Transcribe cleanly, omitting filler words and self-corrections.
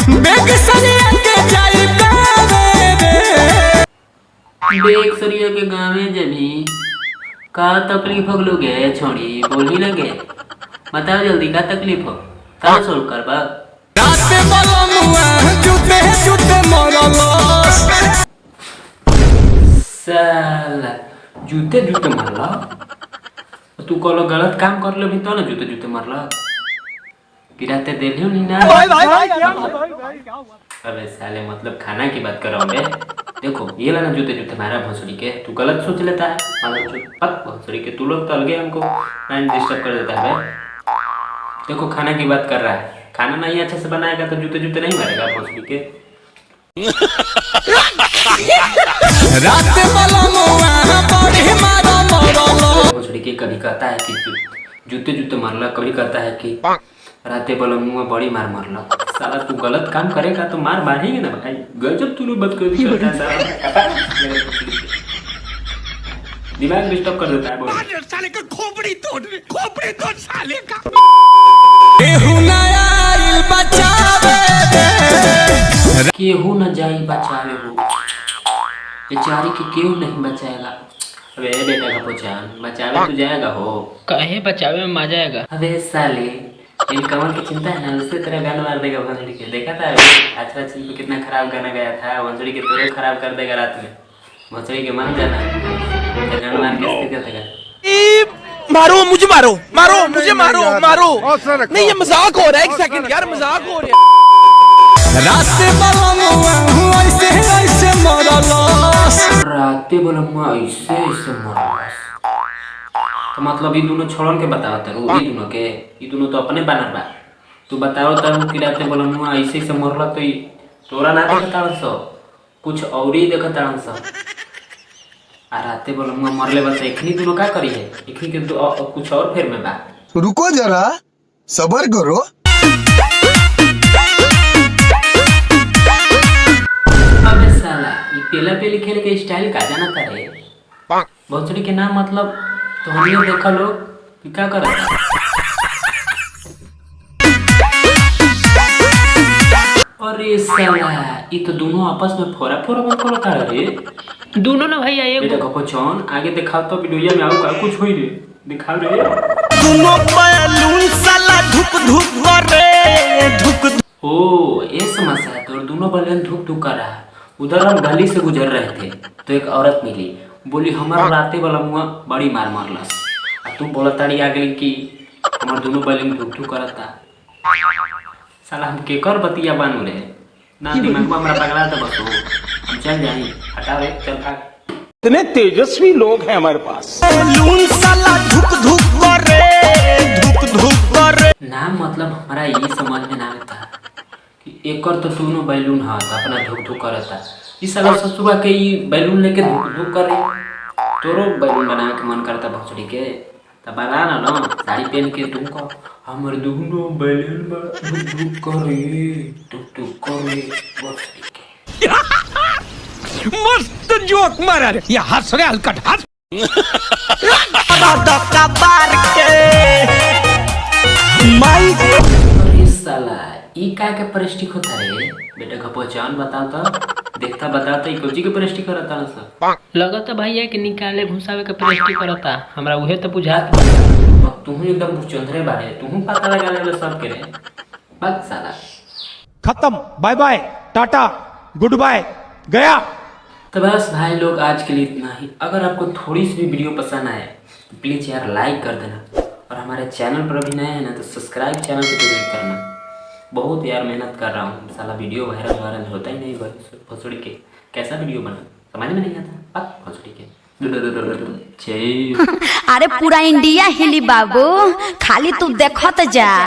Bag सरिया के जाई गावे रे। बेग सरिया के गावे जभी का तकलीफ हो लोगे छोड़ी बोली लगे बताओ जल्दी का तकलीफ हो का सोल्व करबा। रात वाला मुआ जूते जूते मरलस साला जूते जूते मारला तू कोनो गलत काम कर ले भी तो ना जूते जूते मारला गिराते दे लियो नहीं ना। अबे साले मतलब खाना की बात कर रहा हूँ बे। देखो ये लाना जूते जूते मारा भोसड़ी के तू गलत सोच लेता है पक भोसड़ी के तू लोग तो अलगे हमको माइंड डिस्टर्ब कर देता है बे। देखो खाना की बात कर रहा है खाना नहीं अच्छे से बनाएगा तो जूते जूते नहीं मारेगा भोसड़ी के। रात वाला मुआ बड़ी मारो मरलस भोसड़ी के कभी कहता है कि जूते जूते मारला कभी कहता है कि राते वाला मुआ बड़ी मार मारला। साला तू गलत काम करेगा तो मार मारेंगे ना भाई। गजब तू लोग बदतमीजी करता है साला दिमाग डिस्टर्ब कर देता है बोल साले का खोपड़ी तोड़ साले का। केहू ना आइल बचावे रे। केहू न जाई बचावे हो बेचारी के केहू नहीं बचाएगा। अबे बेटा का पहचान बचावे तो जाएगा हो कहे बचावे में मजा आएगा। अबे साले इन कमल की चिंता है ना उससे तेरा गाना मार देगा वंसड़ी के। देखा था अच्छा चीज कितना खराब गाना गया था वंसड़ी के तोरे खराब कर देगा रात में वंसड़ी के मान जाना गाना मार के कर देगा। मारो मुझे मारो मारो मुझे मारो मारो नहीं ये मजाक हो रहा है। एक सेकंड यार मजाक हो रहा है। रात वाला मुआ ऐसे ऐसे मरलस राते बोला मुआ ऐसे ऐसे मरलस तो मतलब ये दोनों छोड़न के बताओ तेरे ये दोनों के ये दोनों तो अपने बनर बा तू बताओ तेरे कि राते बोला मुआ ऐसे ऐसे मरला तो तोरा ना देखता सो कुछ और ही देखता सो आ राते बोला मुआ मरले बस एखनी दोनों का करी है एखनी के कुछ और फिर में बा। रुको जरा सबर करो। अबे साला ये पेला पेली खेल के स्टाइल का जाना था रे भोसड़ी के नाम मतलब तो हमने देखा लोग कि क्या कर रहा है। अरे साला ये तो दोनों आपस में फोरा फोरा मत करो कर रे दोनों ना भैया एक बेटा को चौन आगे दिखाओ तो वीडियो में आओ का कुछ होई रे दिखा रे दोनों बैलून साला धुक धुक करे धुक। ओ ये समस्या है तो दोनों बलन धुक धुक कर रहा है। उधर हम गली से गुजर रहे थे तो एक औरत मिली बोली हमारा राते वाला मुआ बड़ी मार मारलस तू बोला ताड़ी आ गई कि हमारे दोनों बलन धुक धुक करता साला हम केकर बतिया बानू रहे ना दिमाग में हमारा पगला था बस हम चल जाए हटा रे चल भाग। इतने तेजस्वी लोग हैं हमारे पास। बैलून साला धुक धुक करे नाम मतलब हमारा ये समझ में ना आता कि एक और तो दोनों बैलून हाथ अपना धुक धुक करता इस साला ससुरा के ये बैलून लेके धुक धुक करे तोरो बैलून बनाने के मन करता भोसड़ी के तब बना ना साड़ी पहन के तुमको हमर दोनों बैलून धुक धुक करे भोसड़ी के। मस्त जोक मारा रे ये हंस रहे हलकट हंस। अरे साला ई का के परिस्टिक होता रे बेटा का पहचान बताओ तो देखता बताओ तो ई कोची के परिस्टिक करता ना सब लगता भैया कि निकाले घुसावे के प्रेस्टी करता हमरा उहे तो बुझात तू एकदम चंद्रे बारे तू पता लगा ले सब के रे बस साला खत्म bye bye tata goodbye गया। तो बस भाई लोग आज के लिए इतना ही। अगर आपको थोड़ी सी भी वीडियो पसंद आए तो प्लीज़ यार लाइक कर देना और हमारे चैनल पर अभी नए हैं ना तो सब्सक्राइब चैनल को जरूर करना। बहुत यार मेहनत कर रहा हूँ साला वीडियो वायरल होता ही नहीं भोसड़ी के कैसा वीडियो बना समझ में नहीं आता भोसड़ी के अरे पूरा इंडिया हिली बाबू खाली तू देखत जा।